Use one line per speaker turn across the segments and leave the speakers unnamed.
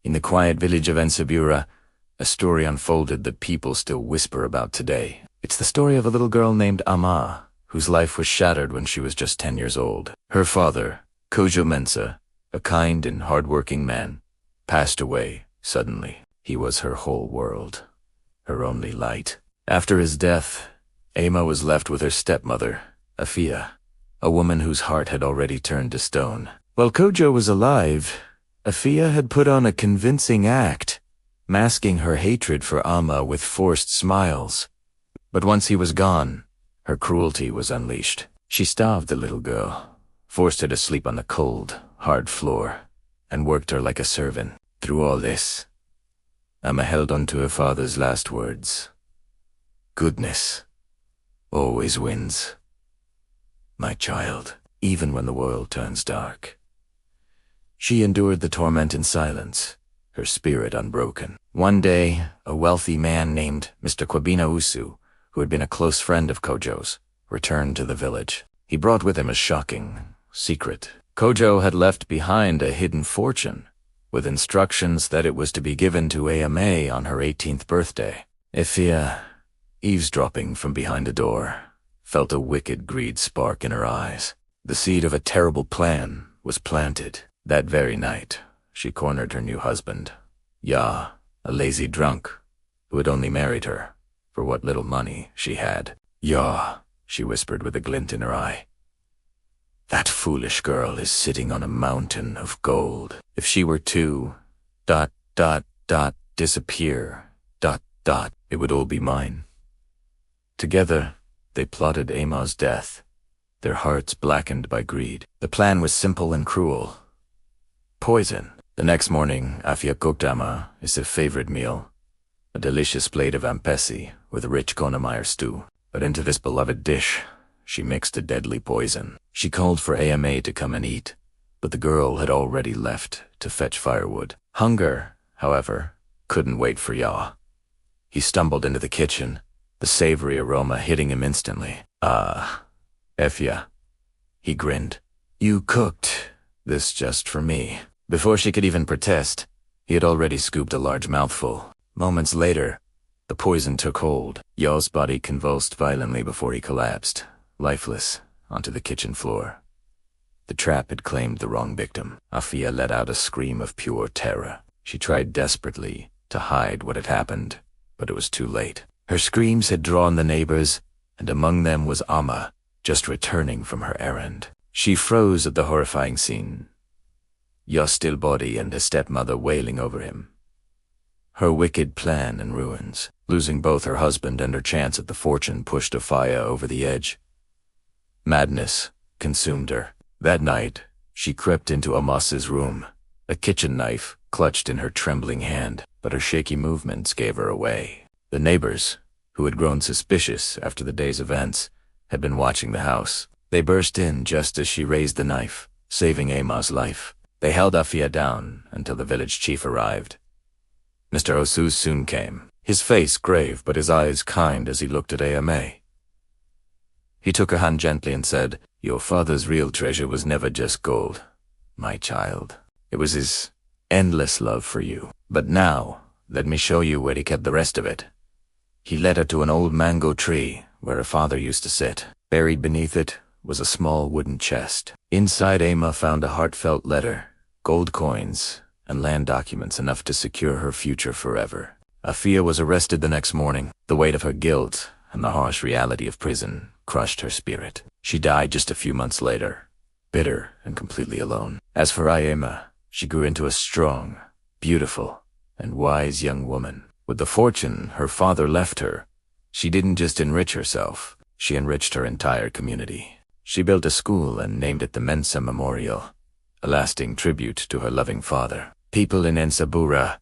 In the quiet village of Ensabura, a story unfolded that people still whisper about today. It's the story of a little girl named Ama, whose life was shattered when she was just 10 years old. Her father, Kojo Mensa, a kind and hard-working man, passed away suddenly. He was her whole world, her only light. After his death, Ama was left with her stepmother, Afia, a woman whose heart had already turned to stone. While Kojo was alive, Afia had put on a convincing act, masking her hatred for Ama with forced smiles. But once he was gone, her cruelty was unleashed. She starved the little girl, forced her to sleep on the cold, hard floor, and worked her like a servant. Through all this, Ama held on to her father's last words. Goodness always wins, my child, even when the world turns dark. She endured the torment in silence, her spirit unbroken. One day, a wealthy man named Mr. Kwabena Usu, who had been a close friend of Kojo's, returned to the village. He brought with him a shocking secret. Kojo had left behind a hidden fortune, with instructions that it was to be given to Ayame on her 18th birthday. Ifia, eavesdropping from behind a door, felt a wicked greed spark in her eyes. The seed of a terrible plan was planted. That very night, she cornered her new husband, Ya, a lazy drunk, who had only married her for what little money she had. Ya, she whispered with a glint in her eye, that foolish girl is sitting on a mountain of gold. If she were to... disappear... it would all be mine. Together, they plotted Ama's death, their hearts blackened by greed. The plan was simple and cruel. Poison. The next morning, Afia cooked Ama his favorite meal, a delicious plate of ampesi with a rich Konameyer stew. But into this beloved dish, she mixed a deadly poison. She called for Ayame to come and eat, but the girl had already left to fetch firewood. Hunger, however, couldn't wait for Ya. He stumbled into the kitchen, the savory aroma hitting him instantly. Ah, Efia. He grinned. You cooked this just for me. Before she could even protest, he had already scooped a large mouthful. Moments later, the poison took hold. Ya's body convulsed violently before he collapsed, lifeless, onto the kitchen floor. The trap had claimed the wrong victim. Afia let out a scream of pure terror. She tried desperately to hide what had happened, but it was too late. Her screams had drawn the neighbors, and among them was Ama, just returning from her errand. She froze at the horrifying scene, Ya's still body and his stepmother wailing over him. Her wicked plan in ruins. Losing both her husband and her chance at the fortune pushed Afia over the edge. Madness consumed her. That night, she crept into Ama's room, a kitchen knife clutched in her trembling hand, but her shaky movements gave her away. The neighbors, who had grown suspicious after the day's events, had been watching the house. They burst in just as she raised the knife, saving Ama's life. They held Afia down until the village chief arrived. Mr. Osu soon came, his face grave but his eyes kind as he looked at Ayame. He took her hand gently and said, Your father's real treasure was never just gold, my child. It was his endless love for you. But now, let me show you where he kept the rest of it. He led her to an old mango tree where her father used to sit. Buried beneath it was a small wooden chest. Inside, Ama found a heartfelt letter, gold coins, and land documents enough to secure her future forever. Afia was arrested the next morning. The weight of her guilt and the harsh reality of prison crushed her spirit. She died just a few months later, bitter and completely alone. As for Ayama, she grew into a strong, beautiful, and wise young woman. With the fortune her father left her, she didn't just enrich herself, she enriched her entire community. She built a school and named it the Mensa Memorial, a lasting tribute to her loving father. People in Ensabura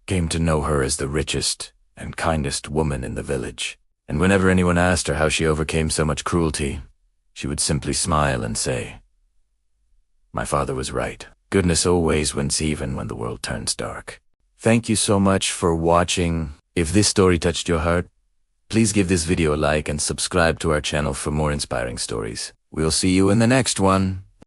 came to know her as the richest and kindest woman in the village. And whenever anyone asked her how she overcame so much cruelty, she would simply smile and say, "My father was right. Goodness always wins even when the world turns dark." Thank you so much for watching. If this story touched your heart, please give this video a like and subscribe to our channel for more inspiring stories. We'll see you in the next one.